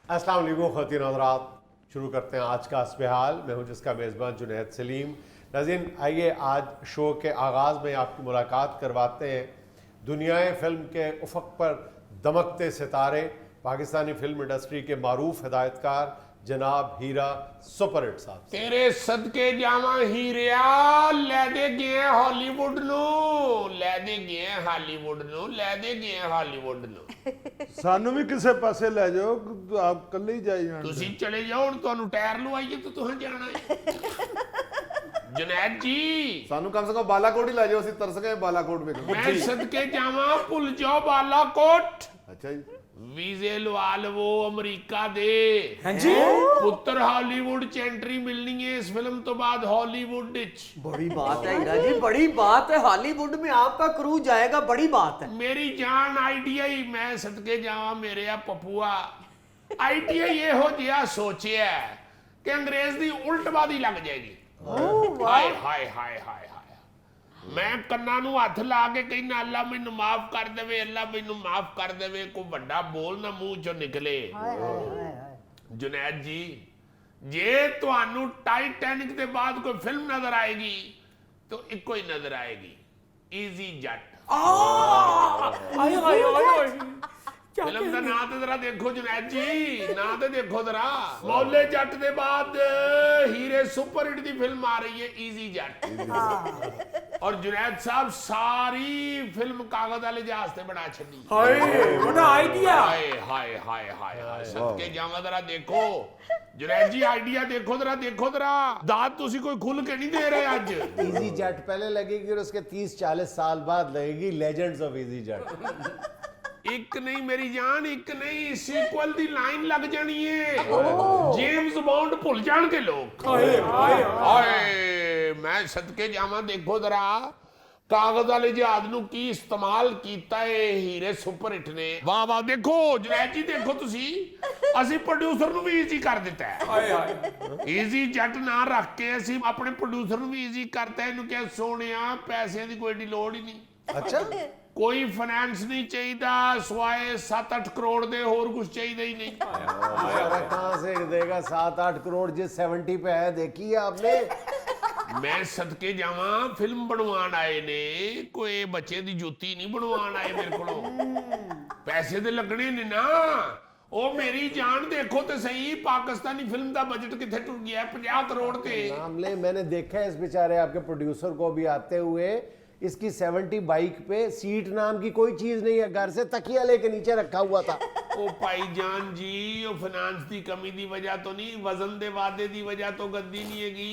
अस्सलाम वालेकुम ख़वातीन हज़रात, शुरू करते हैं आज का अस्बहाल। मैं हूं जिसका मेज़बान जुनैद सलीम। नाज़रीन, आइए आज शो के आगाज़ में आपकी मुलाकात करवाते हैं दुनियाए फ़िल्म के उफ़क़ पर दमकते सितारे, पाकिस्तानी फ़िल्म इंडस्ट्री के मारूफ हिदायतकार जनाब हीरा सुपर हिट साहब। तेरे सदके जावा हीरिया, लैदे गए हॉलीवुड नु, लैदे गए हालीवुड नु, लैदे गए हॉलीवुड नु। सानू भी किसी पासे ले जाओ, आप कल ही जाई जान। तुसी चले जाओ, हुण तुहानू टायर लवाइए तो तुहां जाना है। जुनैद जी, सानू कम से कम बालाकोट ही लै जाओ, ਅਸੀਂ ਤਰਸ ਗਏ ਬਾਲਾकोट ਵੇਖਣ। मैं सदके जावा, भुल जाओ बालाकोट। अच्छा जी, वीजे लवा लवो अमरीका दे। हाँ जी, पुत्र हॉलीवुड च एंट्री मिलनी है इस फिल्म तो बाद हॉलीवुड विच। बड़ी बात है हीरा जी, बड़ी बात है। हॉलीवुड में आपका क्रू जाएगा, बड़ी बात है। मेरी जान आईटीआई, मैं सदके जावा मेरे आ पपुआ। आईटीआई ये हो जिया सोचिया कि अंग्रेज दी उल्टबादी लग जाएगी। हाय हाय हाय हाय हाय, मैं कन्ना नू हथ ला के कहना अल्लाह मैनू माफ कर देवे, अल्लाह मैनू माफ कर देवे, कोई बड़ा बोल ना मुंह चो निकले। जुनैद जी, जे तुहानू टाइटैनिक के बाद कोई फिल्म नजर आएगी तो इको ही नजर आएगी, इजी जट। आए आए आए, फिल्म का नाम तो जरा देखो जुनैद जी, नाम तो देखो जरा। मौले जट के बाद हीरे सुपर हिट की फिल्म आ रही है इजी जट। और जुनैद साहब सारी फिल्म कागज वाले जहाज से बना छड़ी। हाय बड़ा आइडिया। हाय हाय हाय हाय हाय, सदके जावा जरा देखो जुनैद जी, आइडिया देखो जरा, देखो जरा। दांत तुसी कोई खुल के नहीं दे रहे आज। इजी जेट पहले लगेगी और उसके 30-40 साल बाद लगेगी लेजेंड्स ऑफ इजी जेट। एक नहीं मेरी जान, एक नहीं, सीक्वल दी लाइन लग जानी है। जेम्स बॉन्ड भुल जान के लोग। हाय, मैं सदके जावा देखो जरा कागज वाले जहाज नू की इस्तेमाल कीता है हीरे सुपर हिट ने। वाह वाह, देखो जुनैद जी देखो तुसी, ਅਸੀਂ प्रोड्यूसर ਨੂੰ ਵੀ ਈਜ਼ੀ ਕਰ ਦਿੱਤਾ ਹੈ। ਹਾਏ ਹਾਏ, ਈਜ਼ੀ ਜੱਟ ਨਾ ਰੱਖ ਕੇ ਅਸੀਂ ਆਪਣੇ ਪ੍ਰੋਡਿਊਸਰ ਨੂੰ ਵੀ ਈਜ਼ੀ ਕਰਤਾ। ਇਹਨੂੰ ਕਿਹਾ ਸੋਹਣਿਆ ਪੈਸਿਆਂ ਦੀ ਕੋਈ ਏਡੀ ਲੋੜ ਹੀ ਨਹੀਂ। अच्छा, ਕੋਈ ਫਾਈਨੈਂਸ ਨਹੀਂ ਚਾਹੀਦਾ, ਸਵਾਏ 7-8 ਕਰੋੜ ਦੇ, ਹੋਰ ਕੁਝ ਚਾਹੀਦਾ ਹੀ ਨਹੀਂ। अरे कहाँ से देगा 7-8 करोड़ जिस 70 पे है, देखी है आपने? ਮੈਂ ਸਦਕੇ ਜਾਵਾਂ ਫਿਲਮ ਬਣਵਾਉਣ ਆਏ ਨੇ, ਕੋਈ ਬੱਚੇ ਦੀ ਜੁੱਤੀ ਨਹੀਂ ਬਣਵਾਉਣ ਆਏ ਮੇਰੇ ਕੋਲੋਂ। ਪੈਸੇ ਤੇ ਲੱਗਣੇ ਨੇ ਨਾ। ਉਹ ਮੇਰੀ ਜਾਨ ਦੇਖੋ ਤੇ ਸਹੀ, ਪਾਕਿस्तानी फिल्म ਦਾ ਬਜਟ ਕਿੱਥੇ ਟੁੱਟ ਗਿਆ 50 ਕਰੋੜ ਤੇ। मामले मैंने देखा है इस बेचारे आपके प्रोड्यूसर को भी आते हुए। इसकी 70 बाइक पे सीट नाम की कोई चीज नहीं है, घर से तकिया लेके नीचे रखा हुआ था। ਉਹ ਭਾਈ ਜਾਨ ਜੀ, ਉਹ ਫਾਈਨਾਂਸ ਦੀ ਕਮੀ ਦੀ ਵਜ੍ਹਾ ਤੋਂ ਨਹੀਂ, ਵਜ਼ਨ ਦੇ ਵਾਧੇ ਦੀ ਵਜ੍ਹਾ ਤੋਂ ਗੱਦੀ नहीं ਹੈਗੀ।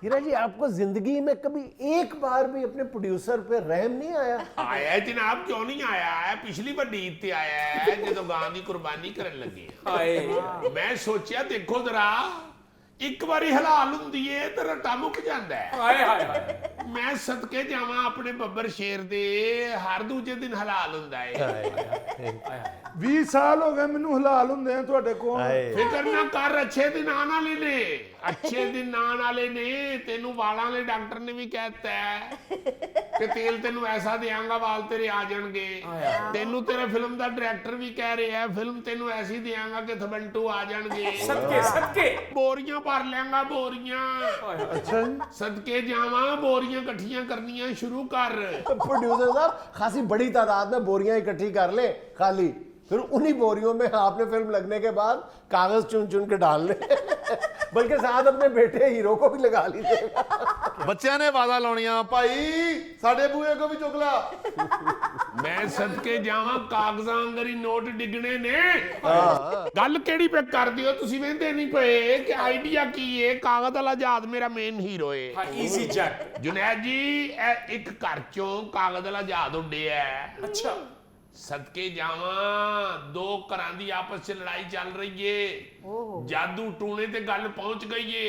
हीरा जी, आपको जिंदगी में कभी एक बार भी अपने प्रोड्यूसर पे रहम नहीं आया? ਆਇਆ ਜਨਾਬ, ਕਿਉਂ ਨਹੀਂ ਆਇਆ ਹੈ? ਪਿਛਲੀ ਵੱਡੀ ਈਦ ਤੇ ਆਇਆ ਹੈ ਜਦੋਂ ਗਾਂ ਦੀ ਕੁਰਬਾਨੀ ਕਰਨ ਲੱਗੇ। ਹਾਏ, ਮੈਂ ਸੋਚਿਆ ਦੇਖੋ ਜ਼ਰਾ, ਇੱਕ ਵਾਰੀ ਹਲਾਲ ਹੁੰਦੀ ਏ ਤੇ ਰੱਟਾ ਮੁੱਕ ਜਾਂਦਾ ਹੈ। ਹਾਏ ਹਾਏ ਹਾਏ, ਮੈਂ ਸਦਕੇ ਜਾਵਾਂ ਆਪਣੇ ਬੱਬਰ ਸ਼ੇਰ ਦੇ, ਹਰ ਦੂਜੇ ਦਿਨ ਹਲਾਲ ਹੁੰਦਾ ਏ। 20 ਸਾਲ ਹੋ ਗਏ ਮੈਨੂੰ ਹਲਾਲ ਹੁੰਦੇ ਆ ਤੁਹਾਡੇ ਕੋਲ। ਫਿਕਰ ਨਾ ਕਰ, ਅੱਛੇ ਦਿਨ ਆਉਣ ਵਾਲੇ ਨੇ, ਅੱਛੇ ਦਿਨ ਆਉਣ ਵਾਲੇ ਨੇ। ਤੈਨੂੰ ਵਾਲਾਂ ਵਾਲੇ ਡਾਕਟਰ ਨੇ ਵੀ ਕਹਿਤਾ ਹੈ ਕਿ ਤੇਲ ਤੈਨੂੰ ਐਸਾ ਦਿਆਂਗਾ ਵਾਲ ਤੇਰੇ ਆ ਜਾਣਗੇ। ਤੈਨੂੰ ਤੇਰੇ ਫਿਲਮ ਦਾ ਡਾਇਰੈਕਟਰ ਵੀ ਕਹਿ ਰਿਹਾ ਫਿਲਮ ਤੈਨੂੰ ਐਸੀ ਦਿਆਂਗਾ ਕਿ ਥਬੰਟੂ ਆ ਜਾਣਗੇ। सदके सदके ਬੋਰੀਆਂ ਭਰ ਲਿਆਂਗਾ, ਬੋਰੀਆਂ। अच्छा जी, ਸਦਕੇ ਜਾਵਾਂ, ਬੋਰੀਆਂ ਇਕੱਠੀਆਂ ਕਰਨੀਆਂ ਸ਼ੁਰੂ ਕਰ। प्रोड्यूसर साहब खासी बड़ी तादाद में बोरियां इकट्ठी कर ले खाली, फिर उन्हीं बोरियों में आपने फिल्म लगने के बाद कागज चुन चुन के डाल ले। बल्कि साथ अपने बेटे हीरो को भी लगा लीजिएगा। ਬੱਚਿਆਂ ਨੇ ਆਵਾਜ਼ਾਂ ਲਾਉਣੀਆਂ, ਭਾਈ ਸਾਡੇ ਬੂਹੇ ਕੋ ਵੀ ਚੁੱਕ ਲਾ। ਮੈਂ ਸਦਕੇ ਜਾਵਾਂ ਕਾਗਜ਼ਾਂ ਅੰਦਰ ਹੀ ਨੋਟ ਡਿੱਗਣੇ ਨੇ। ਗੱਲ ਕਿਹੜੀ ਪੇ ਕਰਦੇ ਹੋ ਤੁਸੀਂ? ਵੇਂਦੇ ਨਹੀਂ ਪਏ ਕਿ ਆਈਡੀਆ ਕੀ ਏ? ਕਾਗਜ਼ ਵਾਲਾ ਜਹਾਜ਼ ਮੇਰਾ ਮੇਨ ਹੀਰੋ ਏ। हाँ, इजी जट। जुनैद जी, ਇਹ ਇੱਕ ਘਰ ਚੋਂ ਕਾਗਜ਼ ਵਾਲਾ ਜਹਾਜ਼ ਉੱਡਿਆ। अच्छा, ਸਦਕੇ ਜਾਵਾਂ, ਦੋ ਘਰਾਂ ਦੀ ਆਪਸ ਚ ਲੜਾਈ ਚੱਲ ਰਹੀ ਏ। ਜਾਦੂ ਟੂਣੇ ਤੇ ਗੱਲ ਪਹੁੰਚ ਗਈ ਏ।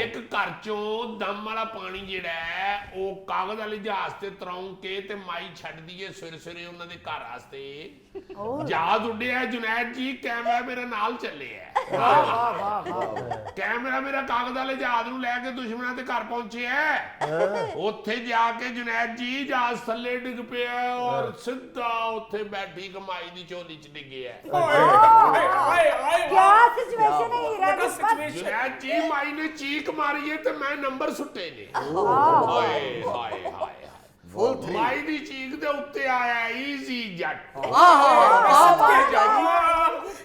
ਇੱਕ ਘਰ ਚੋਂ ਦਮ ਵਾਲਾ ਪਾਣੀ ਜਿਹੜਾ ਹੈ ਉਹ ਕਾਗਜ਼ ਵਾਲੇ ਜਹਾਜ਼ ਤੇ ਤਰਾਉਂ ਕੇ ਤੇ ਮਾਈ ਛੱਡਦੀ ਏ ਸਵੇਰੇ ਸਵੇਰੇ ਉਹਨਾਂ ਦੇ ਘਰ ਵਾਸਤੇ। ਜਹਾਜ਼ ਉੱਡਿਆ। जुनैद जी, कैमरा मेरे नाल चले है। ਕੈਮਰਾ ਮੇਰਾ ਕਾਗਜ਼ ਵਾਲੇ ਜਹਾਜ਼ ਨੂੰ ਲੈ ਕੇ ਦੁਸ਼ਮਣਾਂ ਦੇ ਘਰ ਪਹੁੰਚਿਆ। ਉੱਥੇ ਜਾ ਕੇ ਜੁਨੈਦ ਜੀ ਜਹਾਜ਼ ਥੱਲੇ ਡਿੱਗ ਪਿਆ ਔਰ ਸਿੱਧਾ ਉੱਥੇ ਬੈਠੀ ਕਮਾਈ ਦੀ ਝੋਲੀ 'ਚ ਡਿੱਗਿਆ। क्या सिचुएशन है हीरा जी? बस ਜੁਨੈਦ ਜੀ ਮਾਈ ਨੇ ਚੀਕ ਮਾਰੀ ਹੈ ਤੇ ਮੈਂ ਨੰਬਰ ਸੁੱਟੇ ਨੇ। ਹਾਏ ਹਾਏ ਹਾਏ ਫੁੱਲ 3 ਮਾਈ ਦੀ ਚੀਕ ਦੇ ਉੱਤੇ ਆਇਆ ਈਜ਼ੀ ਜੱਟ।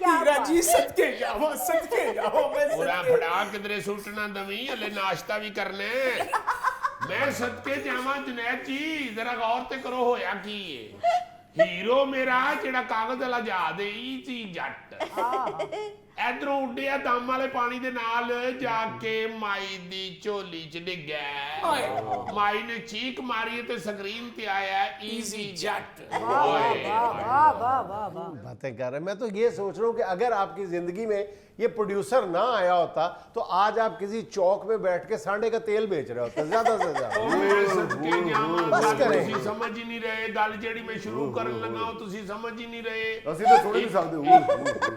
हीरा जी सदके जाओ मैं ਉਹਦਾ ਫੜਾ ਕਿਧਰੇ ਸੁੱਟਣਾ ਦਵੀਂ ਹਲੇ ਨਾਸ਼ਤਾ ਵੀ ਕਰਨਾ ਹੈ। ਮੈਂ ਸਦਕੇ ਜਾਵਾਂ ਜੁਨੈਦ ਜੀ ਜ਼ਰਾ ਗੌਰ ਤੇ ਕਰੋ ਹੋਇਆ ਕੀ ਏ। ਹੀਰੋ ਮੇਰਾ ਜਿਹੜਾ ਕਾਗਜ਼ ਵਾਲਾ ਜਹਾਜ਼ ਏ ਈਜ਼ੀ ਜੱਟ ਇਧਰੋਂ ਉੱਡਿਆ ਦਮ ਵਾਲੇ ਪਾਣੀ ਦੇ ਨਾਲ ਜਾ ਕੇ ਮਾਈ ਦੀ ਝੋਲੀ 'ਚ ਡਿੱਗਿਆ। ਮਾਈ ਨੇ ਚੀਕ ਮਾਰੀ ਤੇ ਸਕਰੀਨ ਤੇ ਆਇਆ ਈਜ਼ੀ ਜੱਟ। बातें कर रहे हैं। मैं तो ये सोच रहा हूँ कि अगर आपकी जिंदगी में ये प्रोड्यूसर ना आया होता तो आज आप किसी चौक में बैठ के सांडे का तेल बेच रहे होते ज्यादा से ज्यादा। ਮੈਂ ਸਦਕੇ ਜਾਵਾਂ ਬਸ ਗੱਲ ਕਰੇ। ਤੁਸੀਂ ਸਮਝ ਹੀ ਨਹੀਂ ਰਹੇ। ਗੱਲ ਜਿਹੜੀ ਮੈਂ ਸ਼ੁਰੂ ਕਰਨ ਲੱਗਾ ਉਹ ਤੁਸੀਂ ਸਮਝ ਹੀ ਨਹੀਂ ਰਹੇ। ਅਸੀਂ ਤਾਂ ਸੁਣ ਹੀ ਨਹੀਂ ਸਕਦੇ।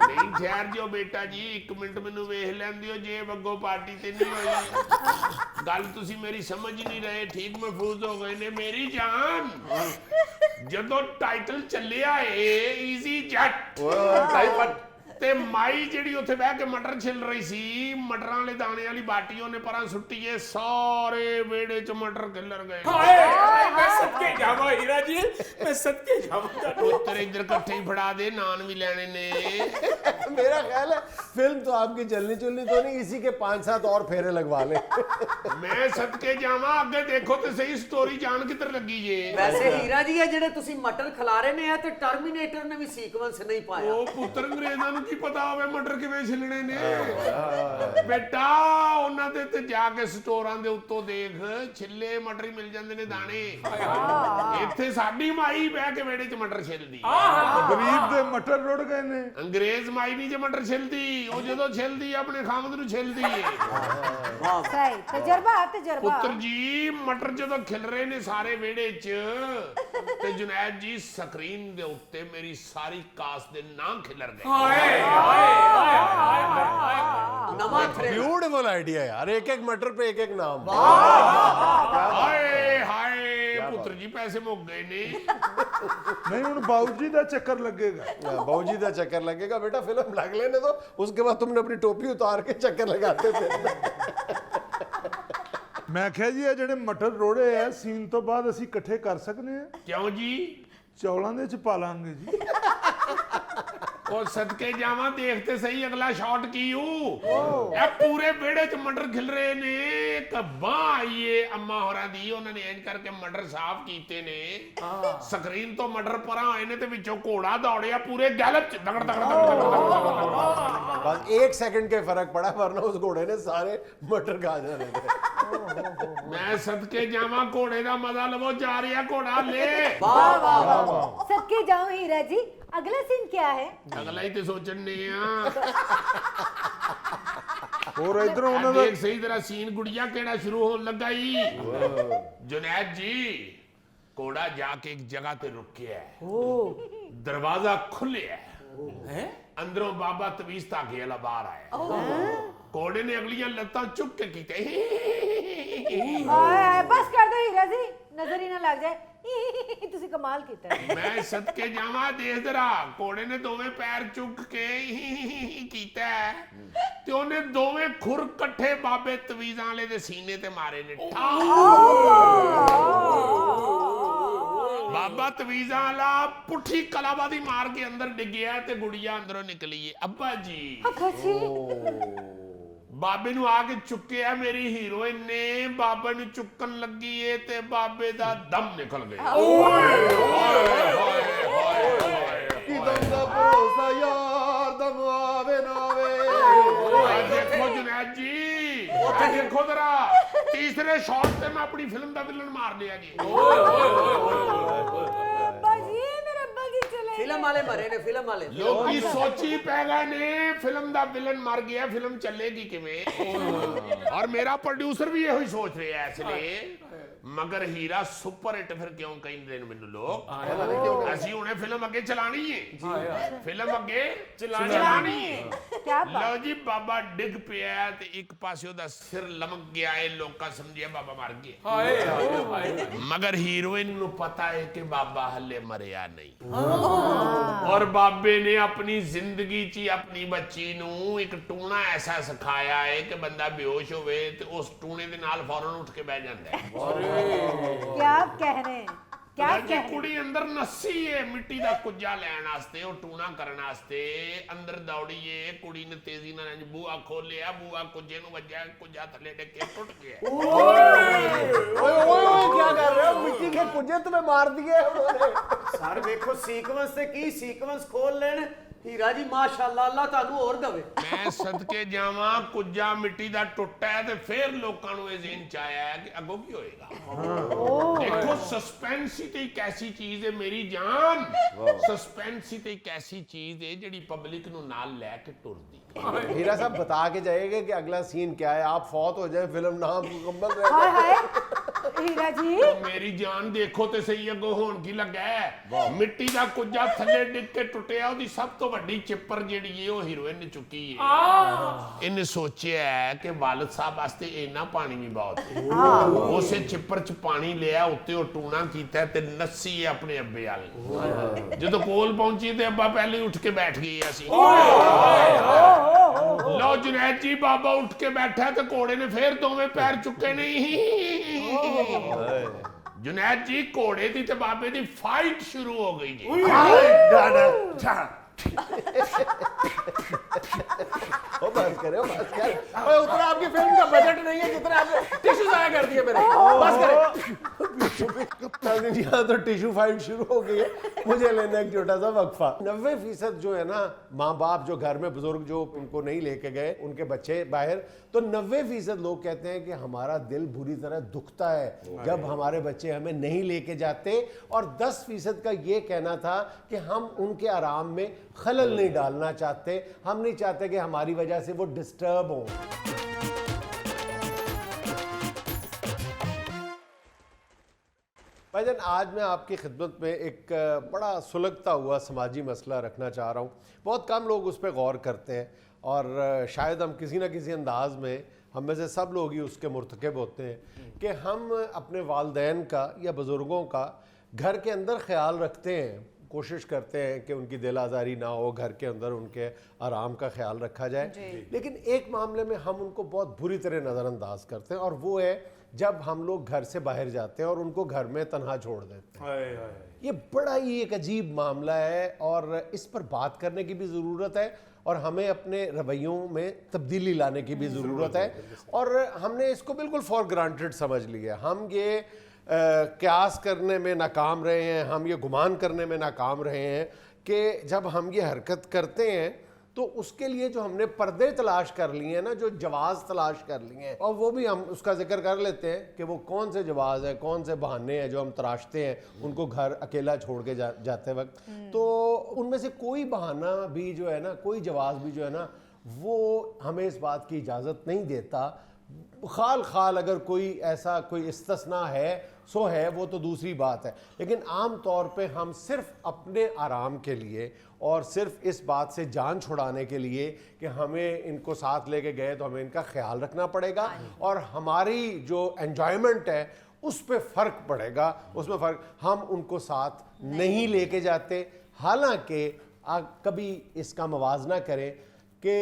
ਨਹੀਂ ਠਹਿਰ ਜਿਓ ਬੇਟਾ ਜੀ, 1 ਮਿੰਟ ਮੈਨੂੰ ਵੇਖ ਲੈਂਦੇ ਜੇ ਅੱਗੋਂ ਪਾਰਟੀ ਤੇ ਨਹੀਂ ਹੋਈ। ਗੱਲ ਤੁਸੀਂ ਮੇਰੀ ਸਮਝ ਹੀ ਨਹੀਂ ਰਹੇ। ਠੀਕ ਮਹਿਫੂਜ਼ ਹੋ ਗਏ ਨੇ ਮੇਰੀ ਜਾਨ। ਜਦੋਂ ਟਾਈਟਲ ਚੱਲਿਆ ਏ ਈਜ਼ੀ ਜੱਟ ਟਾਈਪ ਤੇ ਮਾਈ ਜਿਹੜੀ ਉੱਥੇ ਬਹਿ ਕੇ ਮਟਰ ਛਿੱਲ ਰਹੀ ਸੀ, ਮਟਰਾਂ ਵਾਲੇ ਦਾਣੇ ਵਾਲੀ ਬਾਟੀ ਉਹਨੇ ਪਰਾਂ ਸੁੱਟੀਏ, ਸਾਰੇ ਵਿਹੜੇ 'ਚ ਮਟਰ ਖਿੱਲਰ ਗਏ। मैं सदके जावा हीरा जी मैं सदके जावा। ਪੁੱਤਰ ਇੱਧਰ ਇਕੱਠੇ ਹੀ ਫੜਾ ਦੇ, ਨਾਨ ਵੀ ਲੈਣੇ ਨੇ। मेरा ख्याल है फिल्म तो आपकी चलनी चुलनी तो नहीं, इसी के 5-7 और फेरे लगवा ले। ਮੈਂ ਸਦਕੇ ਜਾਵਾਂ ਅੱਗੇ ਦੇਖੋ ਤੇ ਸਹੀ ਸਟੋਰੀ ਜਾਣ ਕਿੱਧਰ ਲੱਗੀ ਜੇ। ਵੈਸੇ ਹੀਰਾ ਜੀ ਇਹ ਜਿਹੜੇ ਤੁਸੀਂ ਮਟਰ ਖਿਲਾਰੇ ਨੇ ਆ ਤੇ ਟਰਮੀਨੇਟਰ ਨੇ ਵੀ ਸੀਕਵੈਂਸ ਨਹੀਂ ਪਾਇਆ। ਉਹ ਪੁੱਤਰ ਅੰਗਰੇਜ਼ਾਂ ਨੂੰ ਕੀ ਪਤਾ ਹੋਵੇ ਮਟਰ ਕਿਵੇਂ ਛਿੱਲਣੇ ਨੇ। ਬੇਟਾ ਉਹਨਾਂ ਦੇ ਤੇ ਜਾ ਕੇ ਸਟੋਰਾਂ ਦੇ ਉੱਤੋਂ ਦੇਖ, ਛਿੱਲੇ ਮਟਰ ਹੀ ਮਿਲ ਜਾਂਦੇ ਨੇ ਦਾਣੇ। ਇੱਥੇ ਸਾਡੀ ਮਾਈ ਬਹਿ ਕੇ ਵਿਹੜੇ 'ਚ ਮਟਰ ਛਿੱਲਦੀ। ਗਰੀਬ ਦੇ ਮਟਰ ਰੁੜ ਗਏ ਨੇ। ਅੰਗਰੇਜ਼ ਮਾਈ ਨਹੀਂ ਜੇ ਮਟਰ ਛਿੱਲਦੀ, ਉਹ ਜਦੋਂ ਛਿੱਲਦੀ ਆਪਣੇ ਖਾਮਦ ਨੂੰ ਛਿੱਲਦੀ ਏ। सही तजर्बा ਪੁੱਤਰ ਜੀ ਮਟਰ ਜਦੋਂ ਖਿਲ ਰਹੇ ਨੇ ਸਾਰੇ ਵਿਹੜੇ 'ਚ ਤੇ ਜੁਨੈਦ ਜੀ ਸਕਰੀਨ ਦੇ ਉੱਤੇ ਮੇਰੀ ਸਾਰੀ ਕਾਸਟ ਦੇ ਨਾਂ ਖਿਲਰ ਗਏ। ਨਵਾਂ ਥ੍ਰਿਲ। ब्यूटीफुल आइडिया यार, एक एक मटर पे एक एक नाम। ਹਾਏ ਹਾਏ ਪੁੱਤਰ ਜੀ ਪੈਸੇ ਮੁੱਕ ਗਏ ਨੇ। ਨਹੀਂ ਹੁਣ ਬਾਊ ਜੀ ਦਾ ਚੱਕਰ ਲੱਗੇਗਾ। बाबूजी का चक्कर लगेगा बेटा, फिल्म लग लेने दो, उसके बाद तुमने अपनी टोपी उतार के चक्कर लगाते थे। ਮੈਂ ਕਿਹਾ ਜੀ ਇਹ ਜਿਹੜੇ ਮਟਰ ਰੋੜੇ ਆ ਸੀਨ ਤੋਂ ਬਾਅਦ ਅਸੀਂ ਇਕੱਠੇ ਕਰ ਸਕਦੇ ਆ, ਕਿਉਂ ਜੀ? ਚੌਲਾਂ ਦੇ ਚ ਪਾ ਲਾਂਗੇ ਜੀ। ਉਹ ਸਦਕੇ ਜਾਵਾਂ ਦੇਖ ਤੇ ਸਹੀ ਅਗਲਾ ਸ਼ਾਟ ਕੀ ਹੂੰ। ਇਹ ਪੂਰੇ ਵਿਹੜੇ 'ਚ ਮਟਰ ਖਿਲ ਰਹੇ ਨੇ। ਇੱਕ ਬਾਂਹ ਆਈਏ ਅੰਮਾ ਹੋਰਾਂ ਦੀ, ਉਹਨਾਂ ਨੇ ਇੰਜ ਕਰਕੇ ਮਟਰ ਸਾਫ਼ ਕੀਤੇ ਨੇ। ਸਕਰੀਨ ਤੋਂ ਮਟਰ ਪਰਾਂ ਆਏ ਨੇ ਤੇ ਵਿੱਚੋਂ ਘੋੜਾ ਦੌੜਿਆ ਪੂਰੇ ਗੈਲਪ 'ਚ ਦਗੜ ਦਗੜ ਦਗੜ। बस 1 सेकंड के फर्क पड़ा, वरना उस घोड़े ने सारे मटर खा जाने थे। ਮੈਂ ਸਦਕੇ ਜਾਵਾਂ ਘੋੜੇ ਦਾ ਮਜ਼ਾ ਲਵੋ, ਜਾ ਰਿਹਾ ਘੋੜਾ ਲੈ। ਵਾਹ ਵਾਹ ਵਾਹ। सदके जाओ हीरा जी, अगला सीन क्या है? ਅਗਲਾ ਹੀ ਤੇ ਸੋਚਣ ਨੇ ਆ। ਹੋਰ ਇਧਰੋਂ ਉਹਨਾਂ ਦਾ ਦੇਖ ਸਹੀ ਤਰ੍ਹਾਂ ਸੀਨ ਗੁੜੀਆ ਕਿਹੜਾ ਸ਼ੁਰੂ ਹੋਣ ਲੱਗਾ ਈ। ਜੁਨੈਦ ਜੀ ਘੋੜਾ ਜਾ ਕੇ ਇੱਕ ਜਗ੍ਹਾ ਤੇ ਰੁਕਿਆ। ਦਰਵਾਜ਼ਾ ਖੁੱਲਿਆ। ਅੰਦਰੋਂ ਬਾਬਾ ਤਵੀਜ਼ ਧਾਗੇ ਵਾਲਾ ਬਾਹਰ ਆਇਆ। ਘੋੜੇ ਨੇ ਅਗਲੀਆਂ ਲੱਤਾਂ ਚੁੱਕ ਕੇ ਕੀਤੇ। बस कर दो हीरा जी, नजर ही ना लग जाए। ਤੁਸੀਂ ਕਮਾਲ ਕੀਤਾ ਹੈ। ਮੈਂ ਸਦਕੇ ਜਾਵਾਂ ਦੇਖ ਜਰਾ, ਘੋੜੇ ਨੇ ਦੋਵੇਂ ਪੈਰ ਚੁੱਕ ਕੇ ਕੀਤਾ ਤੇ ਉਹਨੇ ਦੋਵੇਂ ਖੁਰ ਇਕੱਠੇ ਬਾਬੇ ਤਵੀਜ਼ਾਂ ਵਾਲੇ ਦੇ ਸੀਨੇ ਤੇ ਮਾਰੇ ਨੇ। ਬਾਬਾ ਤਵੀਜ਼ਾਂ ਵਾਲਾ ਪੁੱਠੀ ਕਲਾਬਾਦੀ ਮਾਰ ਕੇ ਅੰਦਰ ਡਿੱਗਿਆ ਤੇ ਗੁੜੀਆ ਅੰਦਰੋਂ ਨਿਕਲੀ ਏ। ਅੱਬਾ ਜੀ ਅੱਬਾ ਜੀ ਬਾਬੇ ਨੂੰ ਆ ਕੇ ਚੁੱਕਿਆ ਮੇਰੀ ਹੀਰੋਇਨ ਨੇ। ਬਾਬੇ ਨੂੰ ਚੁੱਕਣ ਲੱਗੀ ਏ ਤੇ ਬਾਬੇ ਦਾ ਦਮ ਨਿਕਲ ਗਿਆ। ਕੀ ਦਮ ਦਾ ਭਰੋਸਾ ਯਾਰ, ਦਮ ਆਵੇ ਨਾ ਆਵੇ। ਦੇਖੋ ਜੁਨੈਦ ਜੀ, ਉੱਥੇ ਦੇਖੋ ਜਰਾ, ਤੀਸਰੇ ਸ਼ਾਟ ਤੇ ਮੈਂ ਆਪਣੀ ਫਿਲਮ ਦਾ ਵਿਲਨ ਮਾਰ ਲਿਆ ਜੀ। ਅੱਬਾ ਜੀ ਮੇਰੇ ਅੱਬਾ ਜੀ ਚਲੇ ਫਿਲਮ ਵਾਲੇ ਮਰੇ ਨੇ, ਫਿਲਮ ਵਾਲੇ। ਲੋਕੀ ਸੋਚੀ ਪੈ ਗਏ ਨੇ ਫਿਲਮ ਦਾ ਵਿਲਨ ਮਰ ਗਿਆ, ਫਿਲਮ ਚੱਲੇਗੀ ਕਿਵੇਂ। ਔਰ ਮੇਰਾ ਪ੍ਰੋਡਿਊਸਰ ਵੀ ਇਹੋ ਹੀ ਸੋਚ ਰਿਹਾ ਇਸ ਲਈ। मगर हीरा सुपर हिट फिर क्यों कहते हैं मैनू लोग? ਅਸੀਂ ਹੁਣੇ ਫਿਲਮ ਅੱਗੇ ਚਲਾਣੀ ਹੈ, ਫਿਲਮ ਅੱਗੇ ਚਲਾਣੀ ਹੈ। क्या बात। ਲਓ ਜੀ ਬਾਬਾ ਡਿੱਗ ਪਿਆ ਤੇ ਇੱਕ ਪਾਸੇ ਉਹਦਾ ਸਿਰ ਲਮਕ ਗਿਆ ਏ, ਲੋਕਾਂ ਸਮਝਿਆ ਬਾਬਾ ਮਰ ਗਿਆ। ਹਾਏ ਹਾਏ ਹਾਏ ਮਗਰ ਹੀਰੋਇਨ ਨੂੰ ਪਤਾ ਹੈ ਕਿ ਬਾਬਾ ਹਲੇ ਮਰਿਆ ਨਹੀਂ ਔਰ ਬਾਬੇ ਨੇ ਆਪਣੀ ਜ਼ਿੰਦਗੀ 'ਚ ਹੀ ਆਪਣੀ ਬੱਚੀ ਨੂੰ ਇੱਕ ਟੂਣਾ ਐਸਾ ਸਿਖਾਇਆ ਹੈ ਕਿ ਬੰਦਾ ਬੇਹੋਸ਼ ਹੋਵੇ ਤੇ ਉਸ ਟੂਣੇ ਦੇ ਨਾਲ ਫੌਰਨ ਉੱਠ ਕੇ ਬਹਿ ਜਾਂਦਾ ਹੈ। क्या कह रहे हैं, क्या ਜੀ कह रहे हैं? ਕੁੜੀ ਅੰਦਰ ਨੱਸੀ ਏ ਮਿੱਟੀ ਦਾ ਕੁੱਜਾ ਲੈਣ ਵਾਸਤੇ, ਉਹ ਟੂਣਾ ਕਰਨ ਵਾਸਤੇ ਅੰਦਰ ਦੌੜੀ ਏ। ਕੁੜੀ ਨੇ ਤੇਜ਼ੀ ਨਾਲ ਇੰਜ ਬੂਹਾ ਖੋਲਿਆ, ਬੂਹਾ ਕੁੱਜੇ ਨੂੰ ਵੱਜਿਆ, ਕੁੱਜਾ ਥੱਲੇ ਡਿੱਗ ਟੁੱਟ ਗਿਆ। ਓਏ ਕੀ ਕਰ ਰਹੇ ਹੋ? ਮਿੱਟੀ ਕੇ ਕੁਝੇ तुम्हें मार दिए उन्होंने। सर देखो सीक्वेंस से की सीक्वेंस खोल लेने। हीरा जी माशाल्लाह, अल्लाह तानू और दवे। ਮੈਂ ਸਦਕੇ ਜਾਵਾਂ ਕੁੱਜਾ ਮਿੱਟੀ ਦਾ ਟੁੱਟਾ ਹੈ ਤੇ ਫਿਰ ਲੋਕਾਂ ਨੂੰ ਇਹ ਜ਼ਿਹਨ ਚ ਆਇਆ ਹੈ ਕਿ ਅੱਗੋਂ ਕੀ ਹੋਏਗਾ। ਦੇਖੋ ਸਸਪੈਂਸ ਹੀ ਤੇ ਇੱਕ ਐਸੀ ਚੀਜ਼ ਹੈ ਮੇਰੀ ਜਾਨ, ਸਸਪੈਂਸ ਹੀ ਤੇ ਇੱਕ ਐਸੀ ਚੀਜ਼ ਹੈ ਜਿਹੜੀ ਪਬਲਿਕ ਨੂੰ ਨਾਲ ਲੈ ਕੇ ਟੁਰਦੀ। हीरा साहब बता के जाइएगा कि अगला सीन क्या है, आप फौत हो जाए फिल्म ना मुकम्मल रह हाय जाए। हाय हीरा जी, ਮੇਰੀ ਜਾਨ ਦੇਖੋ ਤੇ ਸਹੀ ਅੱਗੋਂ ਹੋਣ ਕੀ ਲੱਗਾ ਹੈ। ਮਿੱਟੀ ਦਾ ਕੁੱਜਾ ਥੱਲੇ ਡਿੱਗ ਕੇ ਟੁੱਟਿਆ, ਉਹਦੀ ਸਭ ਤੋਂ ਵੱਡੀ ਚਿੱਪਰ ਜਿਹੜੀ ਹੈ ਉਹ ਹੀਰੋਇਨ ਨੇ ਚੁੱਕੀ ਹੈ। ਇਹਨੇ ਸੋਚਿਆ ਹੈ ਕਿ ਵਾਲਦ ਸਾਹਿਬ ਵਾਸਤੇ ਇੰਨਾ ਪਾਣੀ ਵੀ ਬਹੁਤ ਹੈ। ਉਸੇ ਚਿੱਪਰ 'ਚ ਪਾਣੀ ਲਿਆ, ਉੱਤੇ ਉਹ ਟੂਣਾ ਕੀਤਾ ਤੇ ਨੱਸੀ ਹੈ ਆਪਣੇ ਅੱਬੇ ਵੱਲ। ਜਦੋਂ ਕੋਲ ਪਹੁੰਚੀ ਤੇ ਅੱਬਾ ਪਹਿਲੇ ਉੱਠ ਕੇ ਬੈਠ ਗਏ ਅਸੀਂ। ਲਓ ਜੁਨੈਦ ਜੀ ਬਾਬਾ ਉੱਠ ਕੇ ਬੈਠਾ ਤੇ ਘੋੜੇ ਨੇ ਫੇਰ ਦੋਵੇਂ ਪੈਰ ਚੁੱਕੇ ਨਹੀਂ। ਜੁਨੈਦ ਜੀ ਘੋੜੇ ਦੀ ਤੇ ਬਾਬੇ ਦੀ ਫਾਈਟ ਸ਼ੁਰੂ ਹੋ ਗਈ ਜੀ। ओ बस करे, ओ बस करे। ओए उतना आपकी फिल्म का बजट नहीं है जितना आपने टिश्यू जाया कर दिए मेरे। बस नाज़रीन, यहाँ तो टिश्यू फाइट शुरू हो गई है। मुझे लेना एक छोटा सा वक्फा। 90% जो है ना माँ बाप जो घर में बुजुर्ग जो उनको नहीं लेके गए, उनके बच्चे बाहर, तो 90% लोग कहते हैं कि हमारा दिल बुरी तरह दुखता है जब हमारे बच्चे हमें नहीं लेके जाते। और 10% का ये कहना था कि हम उनके आराम में खलल नहीं डालना चाहते, हम नहीं चाहते कि हमारी वजह से वो डिस्टर्ब हो। भाईजान, आज मैं आपकी खिदमत में एक बड़ा सुलगता हुआ समाजी मसला रखना चाह रहा हूँ। बहुत कम लोग उस पर गौर करते हैं और शायद हम किसी न किसी अंदाज में, हम में से सब लोग ही उसके मुर्तकब होते हैं कि हम अपने वालिदैन का या बुज़ुर्गों का घर के अंदर ख्याल रखते हैं, कोशिश करते हैं कि उनकी दिल आज़ारी ना हो, घर के अंदर उनके आराम का ख्याल रखा जाए। लेकिन एक मामले में हम उनको बहुत बुरी तरह नज़रअंदाज करते हैं और वो है जब हम लोग घर से बाहर जाते हैं और उनको घर में तन्हा छोड़ देते हैं। ये बड़ा ही एक अजीब मामला है और इस पर बात करने की भी ज़रूरत है और हमें अपने रवैयों में तब्दीली लाने की भी ज़रूरत है। और हमने इसको बिल्कुल फॉर ग्रांटेड समझ लिया। हम ये क्यास करने में नाकाम रहे हैं, हम ये गुमान करने में नाकाम रहे हैं कि जब हम ये हरकत करते हैं तो उसके लिए जो हमने पर्दे तलाश कर लिए हैं ना, जो जवाज़ तलाश कर लिए हैं, और वो भी हम उसका जिक्र कर लेते हैं कि वो कौन से जवाज़ है, कौन से बहाने हैं जो हम तराशते हैं उनको घर अकेला छोड़ के जाते वक्त। तो उनमें से कोई बहाना भी जो है ना, कोई जवाज़ भी जो है ना, वो हमें इस बात की इजाज़त नहीं देता। खाल अगर कोई ऐसा कोई इस्तिस्ना है सो है, वो तो दूसरी बात है। लेकिन आम तौर पे हम सिर्फ अपने आराम के लिए और सिर्फ इस बात से जान छुड़ाने के लिए कि हमें इनको साथ लेके गए तो हमें इनका ख्याल रखना पड़ेगा और हमारी जो एंजॉयमेंट है उस पर फ़र्क पड़ेगा, उसमें फ़र्क, हम उनको साथ नहीं लेके जाते। हालांकि कभी इसका मवाजना करें कि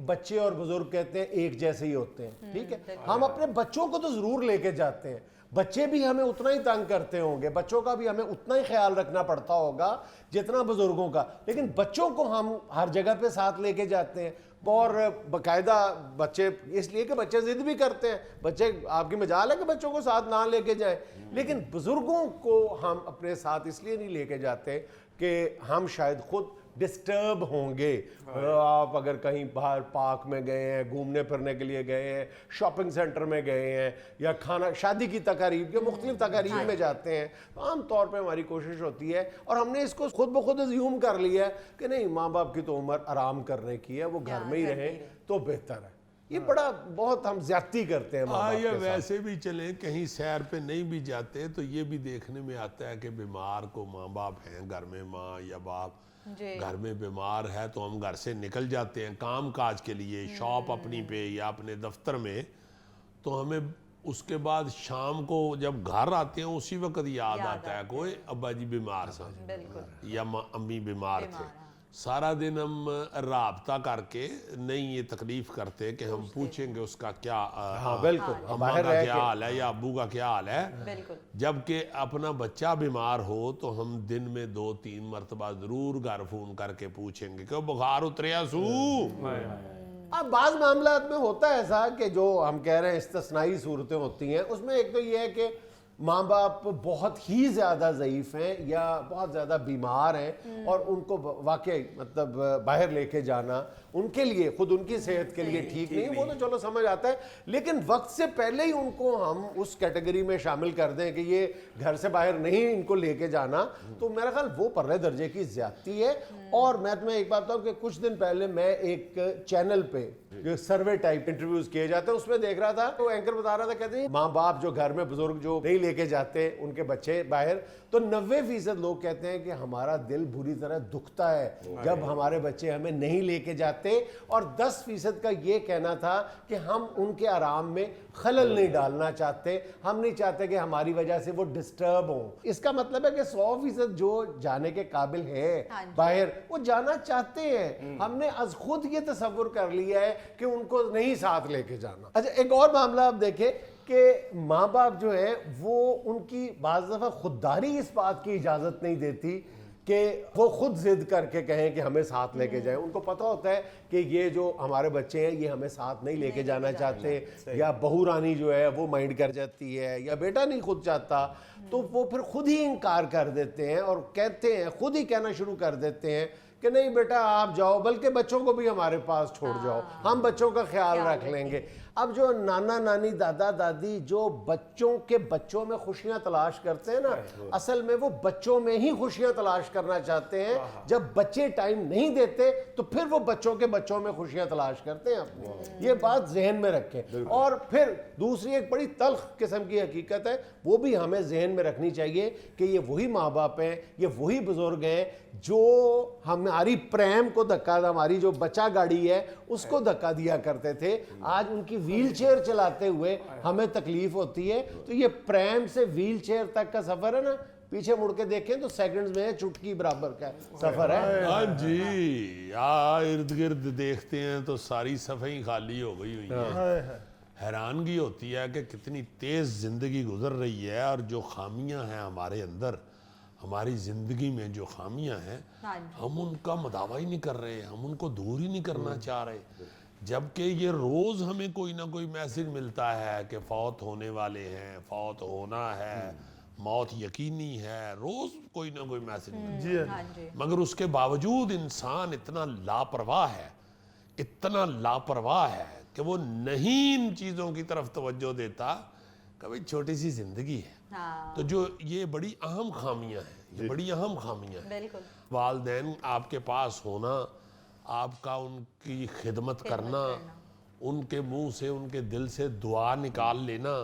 बच्चे और बुजुर्ग कहते हैं एक जैसे ही होते हैं, ठीक है। हम अपने बच्चों को तो ज़रूर लेके जाते हैं, बच्चे भी हमें उतना ही तंग करते होंगे, बच्चों का भी हमें उतना ही ख्याल रखना पड़ता होगा जितना बुजुर्गों का। लेकिन बच्चों को हम हर जगह पे साथ लेके जाते हैं और बाकायदा बच्चे, इसलिए कि बच्चे जिद भी करते हैं, बच्चे आपकी मजाल है कि बच्चों को साथ ना लेके जाएं। लेकिन बुजुर्गों को हम अपने साथ इसलिए नहीं लेके जाते कि हम शायद खुद डिस्टर्ब होंगे। आप अगर कहीं बाहर पार्क में गए हैं, घूमने फिरने के लिए गए हैं, शॉपिंग सेंटर में गए हैं या खाना शादी की तकारीब या मुख्तलिफ तकारीब में जाते हैं, तो आम तौर पे हमारी कोशिश होती है और हमने इसको खुद ब खुद अज्यूम कर लिया है कि नहीं, माँ बाप की तो उम्र आराम करने की है, वो घर में ही रहें तो बेहतर है। ये बड़ा बहुत हम ज्यादती करते हैं माँ बाप या के साथ। वैसे भी चले कहीं सैर पे नहीं भी जाते तो ये भी देखने में आता है कि बीमार को माँ बाप हैं घर में, माँ या बाप जी। घर में बीमार है तो हम घर से निकल जाते हैं काम काज के लिए, शॉप अपनी पे या अपने दफ्तर में, तो हमें उसके बाद शाम को जब घर आते हैं उसी वक्त याद आता है कोई अब्बा जी बीमार था बिल्कुल या अम्मी बीमार थे। सारा दिन हम राबता करके नहीं ये तकलीफ करते कि हम पूछेंगे उसका क्या हाँ बिल्कुल, अम्मा बाहर का रह क्या के हाल है या अब्बू का क्या हाल है। बिल्कुल जबकि अपना बच्चा बीमार हो तो हम दिन में 2-3 मरतबा जरूर घर फोन करके पूछेंगे कि बुखार उतरिया सू। अब बाज़ मामलात में होता है ऐसा कि जो हम कह रहे हैं इस्तिस्नाई सूरतें होती हैं, उसमें एक तो ये है कि माँ बाप बहुत ही ज़्यादा ज़ईफ़ हैं या बहुत ज़्यादा बीमार हैं और उनको वाकई मतलब बाहर लेके जाना उनके लिए, खुद उनकी सेहत के लिए ठीक नहीं, वो तो चलो समझ आता है, लेकिन वक्त से पहले ही उनको हम उस कैटेगरी में शामिल कर दें कि ये घर से बाहर नहीं इनको लेके जाना, तो मेरा ख्याल वो पर्रे दर्जे की ज़्यादती है। और मैं तुम्हें एक बात बताऊँ कि कुछ दिन पहले मैं एक चैनल पे जो सर्वे टाइप इंटरव्यूज किए जाते हैं उसमें देख रहा था, तो एंकर बता रहा था, कहते हैं माँ बाप जो घर में बुजुर्ग जो नहीं लेके जाते उनके बच्चे बाहर, तो 90% लोग कहते हैं कि हमारा दिल बुरी तरह दुखता है जब हमारे बच्चे हमें नहीं लेके जाते, और 10% का ये कहना था कि हम उनके आराम में खलल नहीं डालना चाहते, हम नहीं चाहते कि हमारी वजह से वो डिस्टर्ब हो। इसका मतलब है कि 100% जो जाने के काबिल है बाहर वो जाना चाहते हैं, हमने आज खुद ये तसव्वुर कर लिया है कि उनको नहीं साथ लेके जाना। अच्छा, एक और मामला आप देखें कि माँ बाप जो है वो उनकी बाज़ दफ़ा खुददारी इस बात की इजाज़त नहीं देती कि वो खुद जिद करके कहें कि हमें साथ लेके जाएं। उनको पता होता है कि ये जो हमारे बच्चे हैं ये हमें साथ नहीं लेके जाना चाहते, या बहू रानी जो है वो माइंड कर जाती है, या बेटा नहीं खुद चाहता, तो वो फिर खुद ही इनकार कर देते हैं और कहते हैं, खुद ही कहना शुरू कर देते हैं कि नहीं बेटा आप जाओ, बल्कि बच्चों को भी हमारे पास छोड़ जाओ, हम बच्चों का ख्याल रख लेंगे। अब जो नाना नानी दादा दादी जो बच्चों के बच्चों में खुशियां तलाश करते हैं ना, असल में वो बच्चों में ही खुशियां तलाश करना चाहते हैं। जब बच्चे टाइम नहीं देते तो फिर वो बच्चों के बच्चों में खुशियां तलाश करते हैं अपनी। ये बात जहन में रखें। और फिर दूसरी एक बड़ी तल्ख किस्म की हकीकत है, वो भी हमें जहन में रखनी चाहिए कि ये वही माँ बाप हैं, ये वही बुजुर्ग हैं जो हमारी प्रेम को धक्का, हमारी जो बच्चा गाड़ी है उसको धक्का दिया करते थे। आज उनकी व्हीलचेयर चलाते हुए हमें तकलीफ होती है। तो ये प्रेम से व्हीलचेयर तक का सफर है ना, पीछे मुड़ के देखें तो सेकंड्स में चुटकी बराबर का सफर है। हाँ जी, या इर्द गिर्द देखते हैं तो सारी सफाई खाली हो गई हुई है। हैरानगी होती है कि कितनी तेज जिंदगी गुजर रही है और जो खामियां हैं हमारे अंदर, हमारी ज़िंदगी में जो खामियां हैं हम उनका मदावा ही नहीं कर रहे, हम उनको दूर ही नहीं करना चाह रहे। जबकि ये रोज़ हमें कोई ना कोई मैसेज मिलता है कि फौत होने वाले हैं, फौत होना है, मौत यकीनी है, रोज़ कोई ना कोई मैसेज मिलता है। मगर उसके बावजूद इंसान इतना लापरवाह है, इतना लापरवाह है कि वो नहीं इन चीज़ों की तरफ तवज्जो देता। कभी छोटी सी जिंदगी है। तो जो ये बड़ी अहम खामियां हैं, ये बड़ी अहम खामियां हैं। वालिदैन आपके पास होना, आपका उनकी खिदमत करना, उनके मुंह से उनके दिल से दुआ निकाल लेना,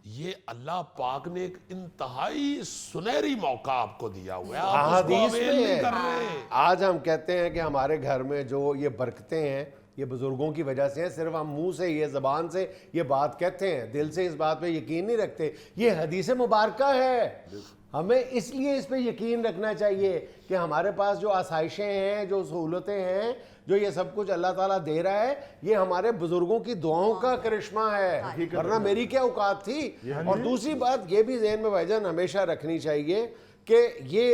ये अल्लाह पाक ने एक इंतहाई सुनहरी मौका आपको दिया हुआ है। आप उसको अवेल नहीं कर रहे। आज हम कहते हैं कि हमारे घर में जो ये बरकतें हैं ये बुजुर्गों की वजह से है। सिर्फ हम मुंह से, ये ज़बान से ये बात कहते हैं, दिल से इस बात पे यकीन नहीं रखते। ये हदीस मुबारका है, हमें इसलिए इस पे यकीन रखना चाहिए कि हमारे पास जो आसाइशें हैं, जो सहूलतें हैं, जो ये सब कुछ अल्लाह ताला दे रहा है, ये हमारे बुजुर्गों की दुआओं का करिश्मा है, वरना मेरी क्या औकात थी। और दूसरी बात ये भी ज़हन में भाईजान हमेशा रखनी चाहिए कि ये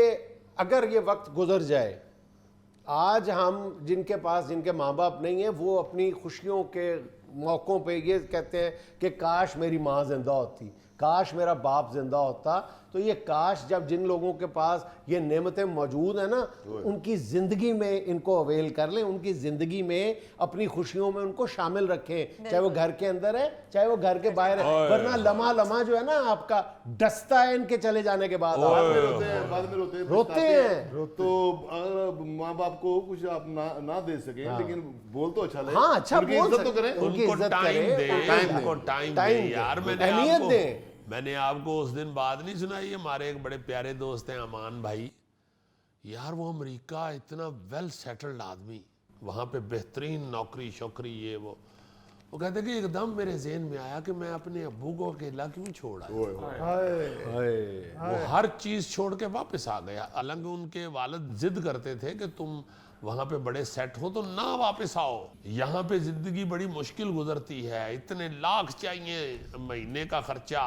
अगर ये वक्त गुजर जाए, आज हम जिनके पास, जिनके माँ बाप नहीं हैं, वो अपनी खुशियों के मौक़ों पे ये कहते हैं कि काश मेरी माँ जिंदा होती, काश मेरा बाप जिंदा होता। तो ये काश जब जिन लोगों के पास ये नेमतें मौजूद हैं ना, उनकी ज़िंदगी में इनको अवेल कर लें, उनकी ज़िंदगी में अपनी खुशियों में उनको शामिल रखें, चाहे वो घर के अंदर है चाहे वो घर के बाहर है। वरना लम्हा लम्हा जो है ना आपका डसता है इनके चले जाने के बाद। बाद में रोते हैं, बाद में रोते हैं, रोते पछताते हैं। तो अगर माँ बाप को कुछ आप ना दे सके, लेकिन बोल तो अच्छा लगे। हाँ, अच्छा उनकी बोल इज्जत तो सकते- करें। उनकी उनको इज्जत टाइम करें, दे, उनको टाइम दे टाइम यार। दे, मैंने अहमियत दे। मैंने आपको उस दिन बात नहीं सुनाई, हमारे एक बड़े प्यारे दोस्त हैं अमान भाई यार, वो अमेरिका इतना वेल सेटल्ड आदमी, वहाँ पे बेहतरीन नौकरी शौकरी ये वो कहते कि एकदम मेरे जहन में आया कि मैं अपने अब्बू को अकेला क्यों छोड़ा। वो हर चीज छोड़ के वापस आ गया। हालांकि उनके वालिद जिद करते थे कि तुम वहां पे बड़े सेट हो तो ना वापस आओ, यहाँ पे जिंदगी बड़ी मुश्किल गुजरती है, इतने लाख चाहिए महीने का खर्चा।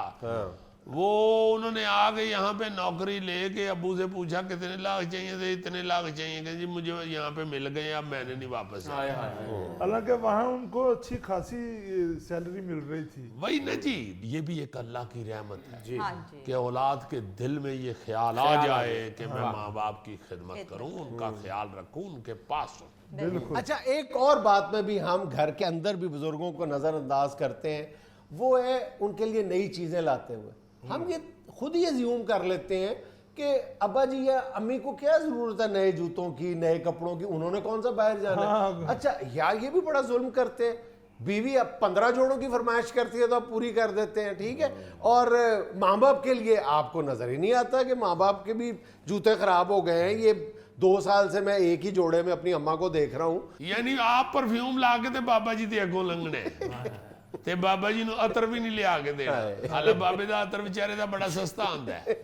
वो उन्होंने आगे यहाँ पे नौकरी लेके अब्बू से पूछा कितने लाख चाहिए थे, इतने लाख चाहिए कि जी मुझे यहाँ पे मिल गए, अब मैंने नहीं वापस आया। हालांकि वहाँ उनको अच्छी खासी सैलरी मिल रही थी। वही ना जी, ये भी एक अल्लाह की रहमत है हाँ जी। कि औलाद के दिल में ये ख्याल आ जाए कि मैं माँ बाप की खिदमत करूं, उनका ख्याल रखूं, उनके पास हूं। अच्छा, एक और बात में भी हम घर के अंदर भी बुजुर्गों को नज़रअंदाज करते हैं, वो है उनके लिए नई चीज़ें लाते हुए। हम ये खुद ही अज्यूम कर लेते हैं कि अब्बा जी या अम्मी को क्या ज़रूरत है नए जूतों की, नए कपड़ों की, उन्होंने कौन सा बाहर जाना है। अच्छा, यार ये भी बड़ा जुल्म करते हैं। बीवी अब 15 जोड़ों की फरमाइश करती है तो आप पूरी कर देते हैं, ठीक है। और माँ बाप के लिए आपको नज़र ही नहीं आता कि माँ बाप के भी जूते ख़राब हो गए हैं। ये 2 साल से मैं एक ही जोड़े में अपनी अम्मा को देख रहा हूँ। यानी आप परफ्यूम ला के ते बाबा जी दे अगों लंघने ते बाबा जी ਨੂੰ अतर भी नहीं लिया के देना। हाले बाबे दा अतर बेचारे दा बड़ा सस्ता आंदा है।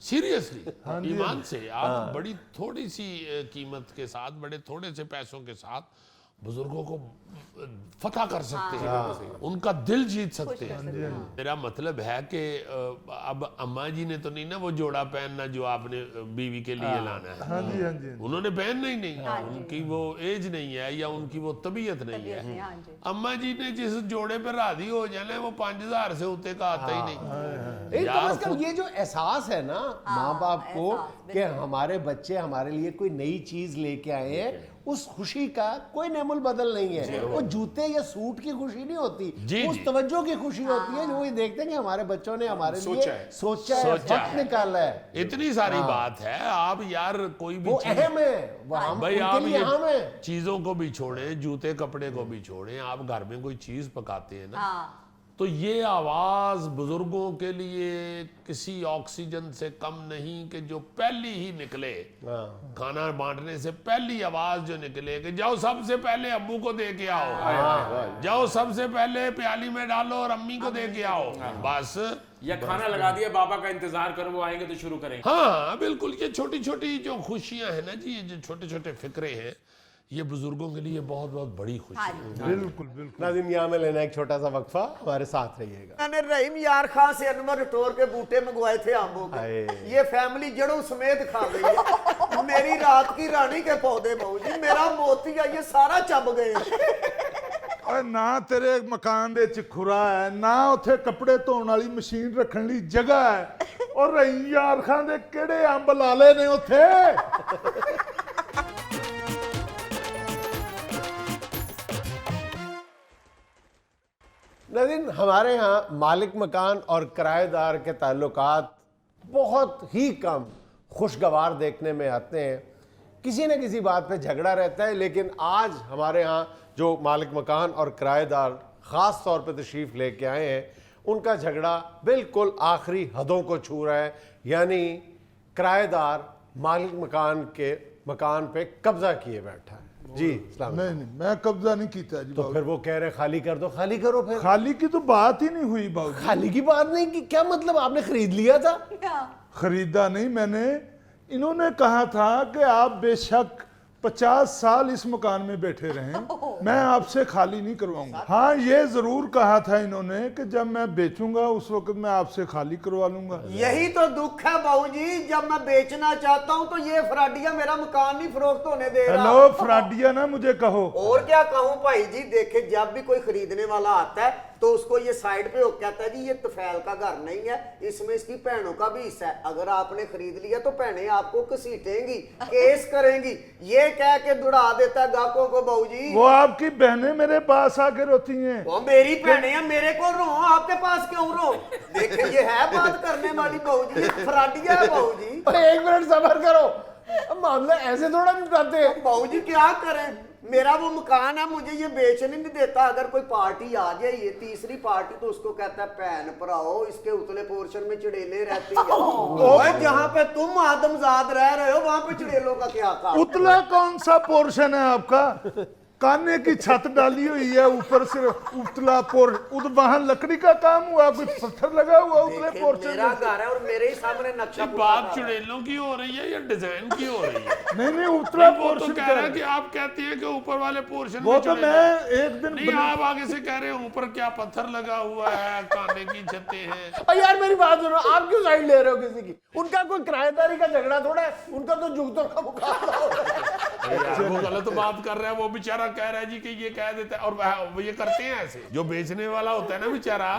सीरियसली ईमान से आप बड़ी थोड़ी सी कीमत के साथ, बड़े थोड़े से पैसों के साथ बुजुर्गों को फतह कर सकते हैं, उनका दिल जीत सकते हैं। मेरा मतलब है कि अब अम्मा जी ने तो नहीं ना वो जोड़ा पहनना जो आपने बीवी के लिए लाना है। हाँ जी, हाँ जी। उन्होंने पहनना ही नहीं, उनकी वो एज नहीं है या उनकी वो तबीयत नहीं है। हाँ जी। अम्मा जी ने जिस जोड़े पर राजी हो जाना है वो 5000 से ऊपर का आता ही नहीं। एक यार कम से कम ये जो एहसास है ना माँ बाप को एहसास, कि हमारे बच्चे हमारे लिए कोई नई चीज लेके आए हैं, उस खुशी का कोई नेमुल बदल नहीं है। वो जूते या सूट की खुशी नहीं होती, जी, उस जी। तवज्जो की खुशी होती है जो वो ये देखते हैं कि हमारे बच्चों ने हमारे लिए सोचा है, वक्त निकाला है। इतनी सारी बात है। आप यार कोई भी वो चीज, अहम है, वो हम भाई उनके आप लिए अहम है। ये चीजों को भी छोड़ें, जूते कपड़े को भी छोड़ें, आप घर में कोई चीज पकाते हैं ना, हाँ। तो ये आवाज बुजुर्गों के लिए किसी ऑक्सीजन से कम नहीं कि जो पहली ही निकले, खाना बांटने से पहली आवाज जो निकले कि जाओ सबसे पहले अब्बू को दे के आओ, जाओ सबसे पहले प्याली में डालो और अम्मी को दे के आओ, बस। या खाना लगा दिया, बाबा का इंतजार करो, वो आएंगे तो शुरू करेंगे। हाँ बिल्कुल, ये छोटी छोटी जो खुशियां हैं ना जी, ये जो छोटे छोटे फिक्रे हैं, ये बुजुर्गों के लिए बहुत बहुत बड़ी खुशी है। बिल्कुल बिल्कुल। नाज़िम, यहाँ में लेना एक छोटा सा वक्फा, हमारे साथ रहिएगा। मैंने रहीम यार खान से अनवर टोर के बूटे मंगवाए थे आंबों के, हाय। ये फैमिली जड़ों समेत खा गई है। मेरी रात की रानी के पौधे बहू जी, मेरा मोतिया ये सारा चब गए। ਓਏ ਨਾ ਤੇਰੇ ਮਕਾਨ ਦੇ ਚ ਖੁਰਾ ਹੈ, ਨਾ ਉੱਥੇ ਕੱਪੜੇ ਧੋਣ ਵਾਲੀ ਮਸ਼ੀਨ ਰੱਖਣ ਲਈ ਜਗ੍ਹਾ ਹੈ, ਔਰ ਰਹੀ ਯਾਰ ਖਾਨ ਦੇ ਕਿਹੜੇ ਅੰਬ ਲਾਲੇ ਨੇ ਉੱਥੇ। नाज़रीन, हमारे यहाँ मालिक मकान और किराएदार के ताल्लुकात बहुत ही कम खुशगवार देखने में आते हैं। किसी न किसी बात पे झगड़ा रहता है, लेकिन आज हमारे यहाँ जो मालिक मकान और किराएदार ख़ास तौर पे तशरीफ़ लेके आए हैं, उनका झगड़ा बिल्कुल आखिरी हदों को छू रहा है। यानी किराएदार मालिक मकान के मकान पे कब्ज़ा किए बैठा है। जी अस्सलाम वालेकुम। नहीं मैं कब्जा नहीं किया जी तो बाबू। फिर वो कह रहे खाली कर दो, खाली करो फिर। खाली की तो बात ही नहीं हुई बाबू। खाली की बात नहीं की, क्या मतलब आपने खरीद लिया था? खरीदा नहीं मैंने, इन्होंने कहा था कि आप बेशक 50 साल इस मकान में बैठे रहें, मैं आपसे खाली नहीं करवाऊंगा। हाँ, ये जरूर कहा था इन्होंने कि जब मैं बेचूंगा उस वक्त मैं आपसे खाली करवा लूंगा। यही तो दुख है बाबू जी, जब मैं बेचना चाहता हूँ तो ये फ्राडिया मेरा मकान नहीं फरोख्त होने दे रहा। हेलो फ्राडिया ना मुझे कहो। और क्या कहूँ भाई जी, देखे जब भी कोई खरीदने वाला आता है तो उसको ये साइड पे हो कहता है जी ये तुफैल का घर नहीं है, इसमें इसकी बहनों का भी हिस्सा है, अगर आपने खरीद लिया तो बहनें आपको घसीटेंगी, केस करेंगी, ये कह के दुड़ा देता है गाहकों को। बहू जी वो आपकी बहनें मेरे पास आके रोती हैं। वो मेरी बहनें हैं, मेरे को रो, आपके पास क्यों रो? देखिए ये है बात करने वाली बहू जी, फ्राडिया है बहू जी। एक मिनट सबर करो, अब मामला ऐसे थोड़ा निपटाते हैं। बहू जी क्या करें, मेरा वो मकान है, मुझे ये बेचने नहीं देता। अगर कोई पार्टी आ जाए, ये तीसरी पार्टी, तो उसको कहता है भैन भराओ इसके उतले पोर्शन में चुड़ैलें रहती है। ओए जहाँ पे तुम आदमजाद रह रहे हो वहां पे चुड़ैलों का क्या काम? उतला कौन सा पोर्शन है आपका? काने की छत डाली हुई है, ऊपर से उतला वहां लकड़ी का काम हुआ, कोई पत्थर लगा हुआ उतले देखिए, पोर्शन मेरा में। घर है और मेरे ही सामने नक्शा ये बात चुड़ैलों की हो रही है या डिजाइन की हो रही है? नहीं नहीं, उतला वो तो पोर्शन कह रहा है कि आप कहती है कि ऊपर वाले पोर्शन वो में तो चुड़ैल मैं एक दिन नहीं, आप आगे से कह रहे हैं ऊपर क्या पत्थर लगा हुआ है, काने की छतें हैं। और यार मेरी बात सुनो, आप क्यों साइड ले रहे हो किसी की? उनका कोई किराएदारी का झगड़ा थोड़ा है, उनका तो जुगतों का मुकाबला हो रहा है। यार, वो गलत बात कर रहा है, वो बेचारा कह रहा है जी कि ये कह देता है, और वो ये करते हैं ऐसे, जो बेचने वाला होता है ना बेचारा,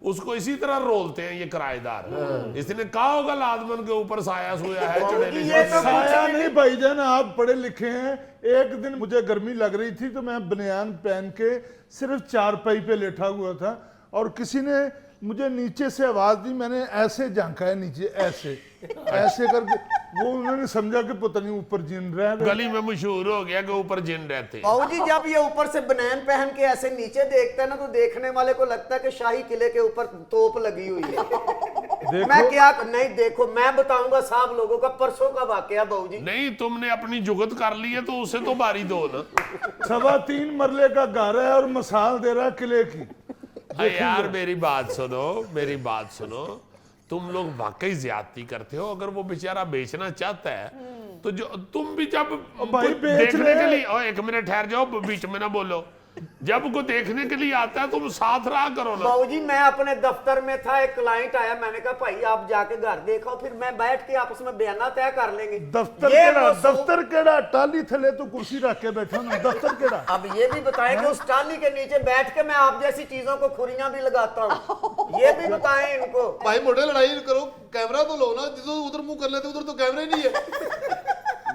उसको इसी तरह रोलते हैं ये किराएदार। इसने कहा होगा लादमन के ऊपर साया सोया है चुड़ैली ये तो साया नहीं भाईजान, आप पढ़े लिखे हैं। एक दिन मुझे गर्मी लग रही थी तो मैं बनियान पहन के सिर्फ चारपाई पे लेटा हुआ था और किसी ने मुझे नीचे से आवाज दी, मैंने ऐसे झांका है नीचे, ऐसे ऐसे करके, वो उन्होंने समझा कि पता नहीं ऊपर जिन रहा है। गली में मशहूर हो गया कि ऊपर जिन रहते हैं। बाबू जी जब ये ऊपर से बनैन पहन के ऐसे नीचे देखता है ना, तो देखने वाले को लगता है कि शाही किले के ऊपर तोप लगी हुई है। मैं क्या नहीं, देखो मैं बताऊंगा साहब लोगों का परसों का वाकया बहू जी। नहीं, तुमने अपनी जुगत कर ली है तो उसे तो बारी दो ना। 3.25 मरले का घर है और मसाल दे रहा है किले की। यार मेरी बात सुनो, मेरी बात सुनो, तुम लोग वाकई ज्यादती करते हो। अगर वो बेचारा बेचना चाहता है तो जो तुम भी जब भाई बेच देखने रहे के हैं। लिए, और एक मिनट ठहर जाओ, बीच में ना बोलो, जब को देखने के लिए आता है तुम साथ रहा करो ना। बाबू जी मैं अपने दफ्तर में था, एक क्लाइंट आया, मैंने कहा भाई आप जाके घर देखो, फिर मैं बैठ के आपस में बयाना तय कर लेंगे। दफ्तर ये केड़ा, वो सो- दफ्तर केड़ा, टाली थले तो कुर्सी रख के बैठा ना, दफ्तर केड़ा। अब ये भी बताएं कि उस टाली के नीचे बैठ के मैं आप जैसी चीजों को खुरियां भी लगाता हूँ, ये भी बताएं इनको। भाई मोटे लड़ाई करो, कैमरा तो लो ना, जिधर उधर मुंह कर लेते उधर तो कैमरा ही नहीं है।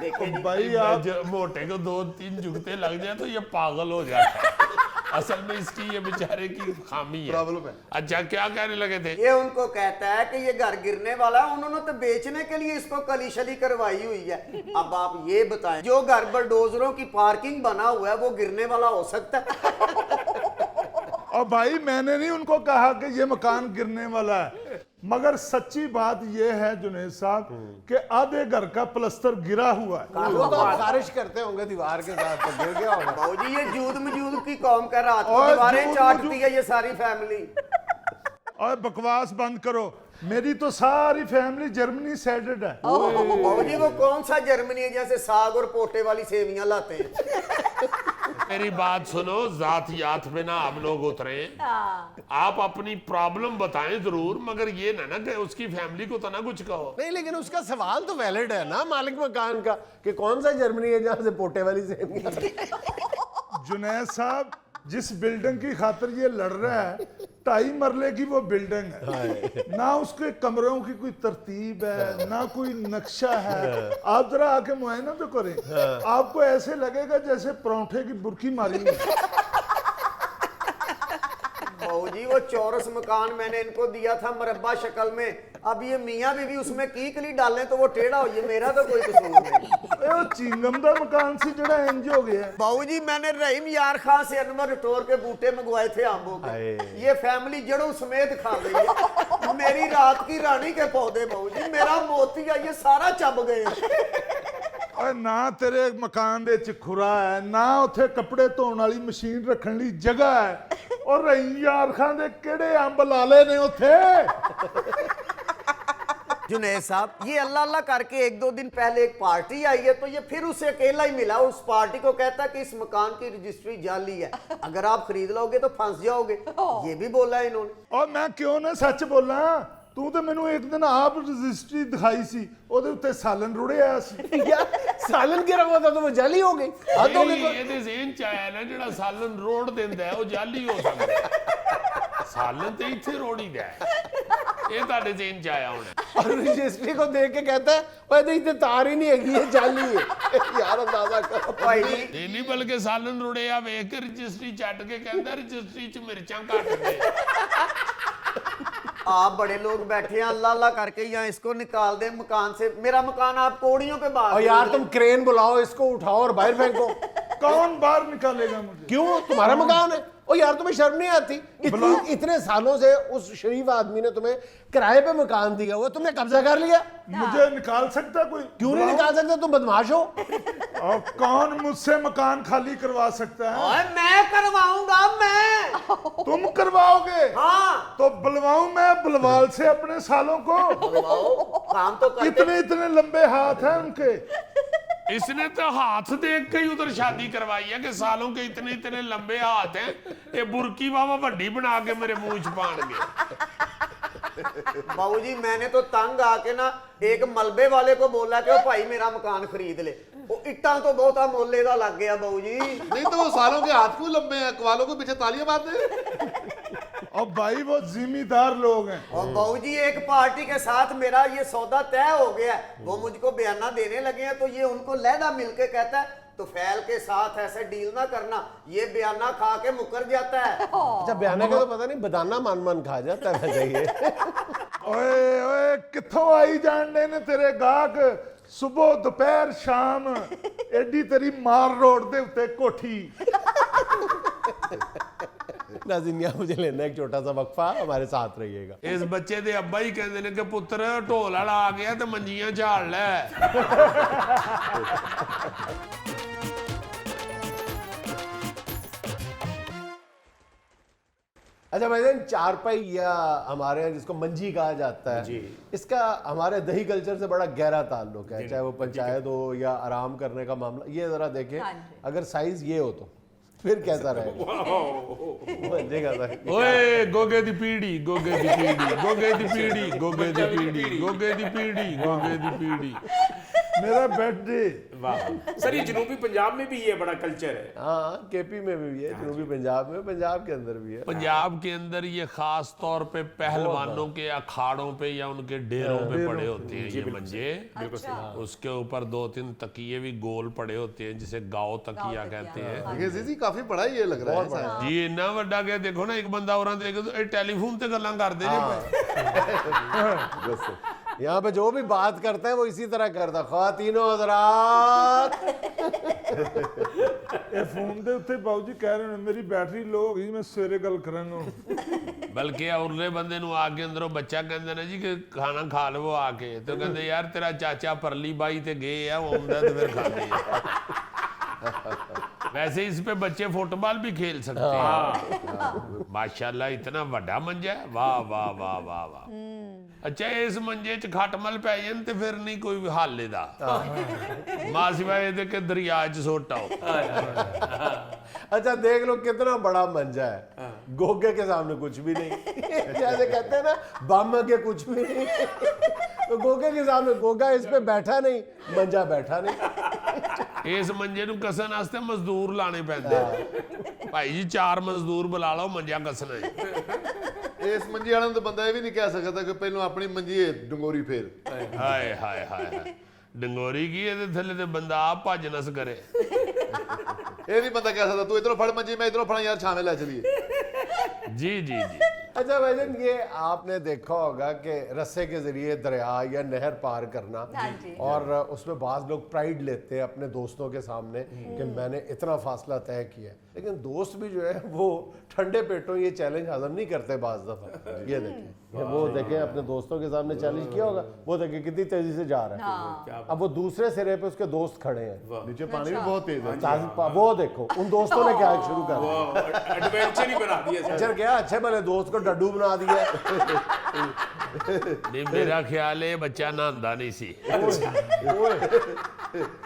देखिए जी, भाई आप मोटे को 2-3 जुगते लग जाए तो ये पागल हो जाता है। असल में इसकी ये बेचारे की खामी है। प्रॉब्लम है। अच्छा क्या कहने लगे थे? ये उनको कहता है कि ये घर गिरने वाला है, उन्होंने तो बेचने के लिए इसको कलीशली करवाई हुई है। अब आप ये बताएं, जो घर बुलडोजरों की पार्किंग बना हुआ है वो गिरने वाला हो सकता है? और भाई मैंने नहीं उनको कहा कि ये मकान गिरने वाला है, मगर सच्ची बात ये है जुनैद साहब कि आधे घर का प्लस्तर गिरा हुआ है। वो तो आप खारिश करते होंगे दीवार के साथ, तो गिर गया होगा। बाबू जी ये जूद मजूद की कौम का रात को और दीवारें जूद चाटती मजूद- है ये सारी फैमिली। और बकवास बंद करो, मेरी तो सारी फैमिली जर्मनी साइडेड है। बाबू जी वो कौन सा जर्मनी है जैसे साग और पोटे वाली सेवियां लाते हैं? मेरी बात सुनो, जात यात में ना आप लोग उतरे। आप अपनी प्रॉब्लम बताएं जरूर, मगर ये ना कि उसकी फैमिली को तो ना कुछ कहो। नहीं लेकिन उसका सवाल तो वैलिड है ना मालिक मकान का, कि कौन सा जर्मनी है जहाँ से पोटे वाली सेवियां। जुनैद साहब जिस बिल्डिंग की खातिर ये लड़ रहा है, 2.5 मरले की वो बिल्डिंग है, ना उसके कमरों की कोई तरतीब है, ना कोई नक्शा है। आप जरा आके मुआयना तो करें, आपको ऐसे लगेगा जैसे परौंठे की बुरकी मारी हुई है। बाबू जी वो चौरस मकान मैंने इनको दिया था मरब्बा शक्ल में, अब ये मियाँ बीवी उसमें कीकली डालें तो वो टेढ़ा हो, ये मेरा तो कोई कसूर नहीं। वो चिंगम दा मकान सी जड़ा इंज हो गया है। बाबू जी मैंने रहीम यार खान से अनवर टोर के बूटे मंगवाए थे आंबों के, ये फैमिली जड़ों समेत खा गई है। मेरी रात की रानी के पौधे बाबू जी, मेरा मोतिया ये सारा चब गए हैं। और ना तेरे मकान दे च खुरा है, ना उथे कपड़े धोने वाली मशीन रखने ली जगह है, और रही यार खान दे केड़े अंब लाले ने उथे। जुनैद साहब ये अल्लाह अल्लाह करके 1-2 दिन पहले एक पार्टी आई है, तो ये फिर उसे अकेला ही मिला। उस पार्टी को कहता कि इस मकान की रजिस्ट्री जाली है, अगर आप खरीद लोगे तो फंस जाओगे, ये भी बोला इन्होंने। और मैं क्यों ना सच बोला, तू तो मैनू एक दिन आप रजिस्ट्री दिखाई सी, ओदे उत्ते सालन रुड़िया सी। यार सालन गिरा हुआ था तो वो जाली हो गई। हद हो गई। ਇਹਦੇ ਜ਼ੇਨ ਚ ਆਇਆ ਨਾ ਜਿਹੜਾ ਸਾਲਨ ਰੋਡ ਦਿੰਦਾ ਹੈ ਉਹ ਜਾਲੀ ਹੋ ਸਕਦਾ ਹੈ। ਸਾਲਨ ਤੇ ਇੱਥੇ ਰੋੜੀ ਦਾ ਹੈ। ਇਹ ਤੁਹਾਡੇ ਜ਼ਿਹਨ ਚ ਆਇਆ ਹੋਣਾ। और रजिस्ट्री को देख के कहता है ओए देख ते तार ही नहीं हैगी ये जाली है यार अंदाजा करो ਭਾਈ ਜੀ ਨਹੀਂ ਬਲਕਿ ਸਾਲਨ ਰੁੜਿਆ ਵੇਖ ਕੇ ਰਜਿਸਟਰੀ ਚੱਟ ਕੇ ਕਹਿੰਦਾ ਰਜਿਸਟਰੀ ਚ ਮਿਰਚਾਂ ਘੱਟ ਦੇ। आप बड़े लोग बैठे हैं अल्लाह अल्लाह करके यहाँ इसको निकाल दे मकान से। मेरा मकान आप कोड़ियों पे बाहर और यार तुम क्रेन बुलाओ इसको उठाओ और बाहर फेंको कौन बाहर निकालेगा मुझे? क्यों तुम्हारा मकान है ओ यार तुम्हें शर्म नहीं आती इतने सालों से उस शरीफ आदमी ने तुम्हें किराए पे मकान दिया हुआ तुमने कब्जा कर लिया मुझे निकाल सकता कोई? क्यों नहीं निकाल सकते तुम बदमाश हो और कौन मुझसे मकान खाली करवा सकता है? ओए मैं करवाऊंगा मैं। तुम करवाओगे? हाँ तो बुलवाऊं मैं बलवाल से अपने सालों को? काम तो करते इतने इतने लंबे हाथ हैं उनके। इसने तो हाथ देख के ही उधर शादी करवाई है कि सालों के इतने इतने लंबे हाथ हैं, ये बुरकी बाबा वड्डी बना के मेरे मुंह च पाएंगे। बाबूजी मैंने तो तंग आके ना एक मलबे वाले को बोला कि ओ भाई मेरा मकान खरीद ले। वो इट्टा तो बहुत मोले का लग गया बाबूजी। नहीं तो वो सालों के हाथ क्यों लंबे हैं, कवालों के पीछे तालियां मारते हैं। और भाई वो जिम्मेदार लोग हैं। और बाबूजी एक पार्टी के साथ मेरा ये सौदा तय हो गया है। वो मुझको बयाना देने लगे हैं तो ये उनको लहदा मिलके कहता है तो फैल के साथ ऐसे डील ना करना, ये बयाना खा के मुकर जाता है। अच्छा बयाना का तो पता नहीं बदाना मान मान खा जाता है जाइए ओए ओए किथों आई जाने ने तेरे गाहक सुबह दोपहर शाम एडी तेरी मार रोड दे उत्ते कोठी। नाज़रीन यहाँ मुझे लेना है एक छोटा सा वक्फा हमारे साथ रहिएगा इस बच्चे दे अब्बा ही कहते ने कि पुत्र ढोल वाला आ गया तो मंजियां झाड़ ले। अच्छा भाईजान चारपाई या हमारे यहाँ जिसको मंजी कहा जाता है जी इसका हमारे दही कल्चर से बड़ा गहरा ताल्लुक है चाहे वो पंचायत हो या आराम करने का मामला। ये जरा देखें अगर साइज ये हो तो फिर कैसा रहेगा मंजे का साइज। ओए गोगे दी पीढ़ी गोगे दी पीढ़ी गोगे दी पीढ़ी गोगे दी पीढ़ी गोगे दी पीढ़ी गोगे दी पीढ़ी। मेरा बर्थडे। वाह सर ये जनूबी पंजाब में भी ये बड़ा कल्चर है। हाँ केपी में भी है जनूबी पंजाब में पंजाब के अंदर भी है। पंजाब के अंदर ये खास तौर पे पहलवानों के अखाड़ों पे या उनके डेरों पे पड़े होते हैं ये मंजे। उसके ऊपर 2-3 तकिए भी गोल पड़े होते हैं जिसे गाँव तकिया कहते हैं। देखिए जीजी काफी बड़ा ही ये लग रहा है। जी इन्ना वड्डा गया देखो ना एक बंदा और देखे तो टेलीफोन ते गल्लां करदे ने। यहाँ पे जो भी बात करते हैं वो इसी तरह करता ख्वातीनो हज़रात। ये फोन दे उत्ते बाबू जी कह रहे हैं मेरी बैटरी लो हो गई मैं सवेरे गल करांगा। बल्कि उरले बंदे नु आके अंदरों बच्चा कहंदे ने जी कि खाना खा लवो आके तो कहंदे यार तेरा चाचा परली बाई ते गए है वो आंदा तो फिर खाने। वैसे इस पे बच्चे फुटबॉल भी खेल सकते हैं। माशाल्लाह इतना बड़ा मंजा है वाह वाह वाह वाह वाह। अच्छा इस मंजे च खटमल पै जान ते फिर नहीं कोई हाले दा मां सिवाय दे के दरिया च सुट आओ। अच्छा देख लो कितना बड़ा मंजा है गोगे के सामने कुछ भी नहीं। जैसे कहते हैं ना बम के कुछ भी नहीं तो गोगे के सामने गोगा इस पे बैठा नहीं मंजा बैठा नहीं। इस मंजे नु कसन वास्ते मजदूर लाने पैंदे भाई जी 4 मजदूर बुला लो मंजा कसना है। इस मंजी वाले तो बंदा ये भी नहीं कह सकता कि पहले अपनी मंजी डंगोरी फेर। हाय हाय हाय डंगोरी की ਇਹਦੇ ਥੱਲੇ ਤੇ ਬੰਦਾ ਆਪ ਭੱਜ ਨਸ ਕਰੇ। ये नहीं बंदा कह सकता तू इधरों फड़ मंजी मैं इधरों फड़ा यार छावे ले चलिए। जी जी जी। अच्छा भाईजान ये आपने देखा होगा कि रस्से के जरिए दरिया या नहर पार करना और उसमें बाज लोग प्राइड लेते हैं अपने दोस्तों के सामने कि मैंने इतना फासला तय किया है। लेकिन दोस्त भी जो है वो ठंडे पेटों ये चैलेंज हजम नहीं करते बाज दफा। ये देखें वो देखें अपने दोस्तों के सामने चैलेंज किया होगा वो देखें कितनी तेजी से जा रहा है। अब वो दूसरे सिरे पे उसके दोस्त खड़े हैं नीचे पानी भी बहुत तेज है। वो देखो उन दोस्तों ने क्या शुरू कर दिया एडवेंचर ही बना दिया एडवेंचर क्या अच्छे भले दोस्त को डड्डू बना दिया। नहीं मेरा ख्याल है बच्चा नहांदा नहीं सी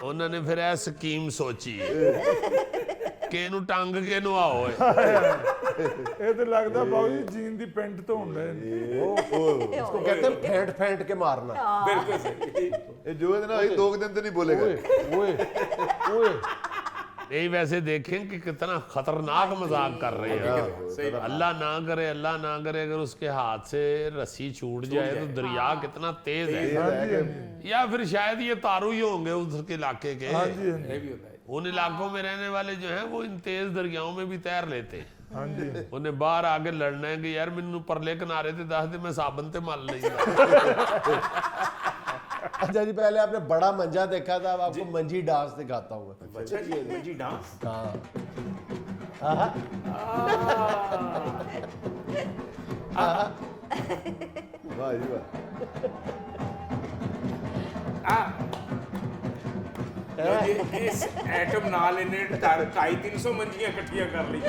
उन्होंने फिर यह स्कीम सोची कि इनू टंग के नवाओ। ਇਹ ਤੇ ਲੱਗਦਾ ਬਾਬੂ ਜੀ ਜੀਨ ਦੀ ਪੈਂਟ ਧੋਣ ਰਹੇ ਨੇ। इसको कहते हैं फेंट फेंट के मारना। बिल्कुल सही। ये जो है ना 2 दिन तो नहीं बोलेगा। ओए ओए नहीं वैसे देखें कि कितना खतरनाक मजाक कर रहे हैं। अल्लाह ना करे अगर उसके हाथ से रस्सी छूट जाए तो दरिया कितना तेज है। या फिर शायद ये तारू ही होंगे उधर के इलाके के, उन इलाकों में रहने वाले जो हैं वो इन तेज दरियाओं में भी तैर लेते हैं। हाँ जी उन्हें बाहर आके लड़ना है कि यार मैनू परले किनारे ते दस दे मैं साबन ते मल नहीं। अच्छा जी, पहले आपने बड़ा मंजा देखा था, अब आपको मंजी डांस दिखाता हूँ। अच्छा जी मंजी डांस। वाह जी वाह। इस एटम नाल इन्हें 250-300 मंजियां इकट्ठियां कर ली।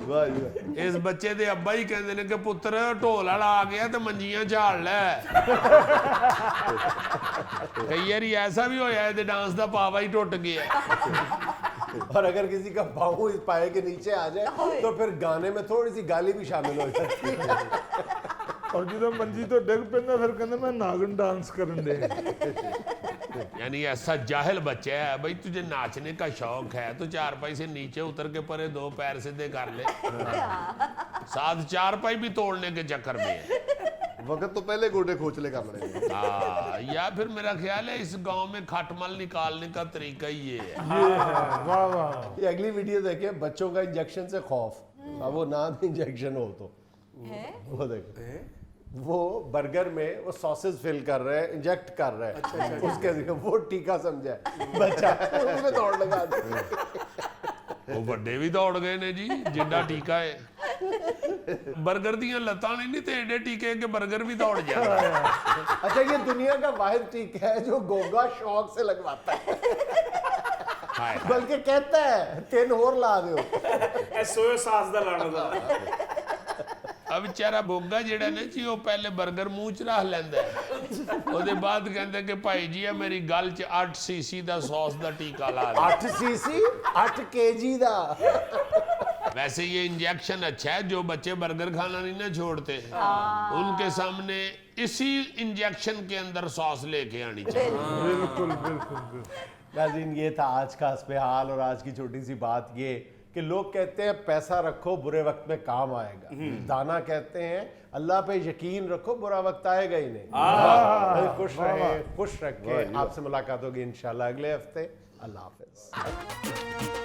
वाह जी वाह। इस बच्चे दे अब्बा ही कहते ने कि पुत्र ढोल वाला आ गया तो मंजियां झाड़ ले। कई बार ऐसा भी होया है डांस का पावा ही टुट गया। और अगर किसी का पाँव इस पाए के नीचे आ जाए तो फिर गाने में थोड़ी सी गाली भी शामिल हो जाती है। और जो मंजी तो डिग पैंदा फिर कहते मैं नागन डांस करन दे। यानी ऐसा जाहिल बच्चा है भाई, तुझे नाचने का शौक है तो चारपाई से नीचे उतर के परे 2 पैर सीधे कर ले। साथ चारपाई भी तोड़ने के चक्कर में है। वक्त तो पहले गोडे खोचले कर रहे हैं। या फिर मेरा ख्याल है इस गांव में खटमल निकालने का तरीका ही ये है। वाह वाह। ये अगली वीडियो देखिए, बच्चों का इंजेक्शन से खौफ। अब वो ना इंजेक्शन हो तो वो देखो, वो बर्गर में वो सॉसेज फिल कर रहे हैं, इंजेक्ट कर रहे हैं। उसके जरिए वो टीका समझा बच्चा उसमें दौड़ लगा दी। वो बड़े भी दौड़ गए ने जी, जिड्डा टीका है। बर्गर दियां लत्तां नहीं ते एडे टीके के बर्गर भी दौड़ जाता है। अच्छा, ये दुनिया का वाहिद टीका है जो गोगा शौक से लगवाता है। बल्कि कहता है 3 और ला दो। सोया सास दा लाना दा। अब बेचारा बोगा जेड़ा ने जी वो पहले बर्गर मुंह च रख लैंदा है, ਉਹਦੇ ਬਾਅਦ ਕਹਿੰਦੇ कि भाई जी है मेरी गल च 8 सीसी दा सॉस दा टीका ला दे। 8 सीसी 8 केजी दा। वैसे ये इंजेक्शन अच्छा है, जो बच्चे बर्गर खाना नहीं ना छोड़ते उनके सामने इसी इंजेक्शन के अंदर सॉस लेके आनी चाहिए। बिल्कुल बिल्कुल। नाज़रीन, ये था आज का हस्बे-हाल और आज की छोटी सी बात ये कि लोग कहते हैं पैसा रखो बुरे वक्त में काम आएगा। दाना कहते हैं अल्लाह पे यकीन रखो बुरा वक्त आएगा ही नहीं। खुश रहें, खुश रखें। आपसे मुलाकात होगी इंशाल्लाह अगले हफ्ते। अल्लाह हाफिज।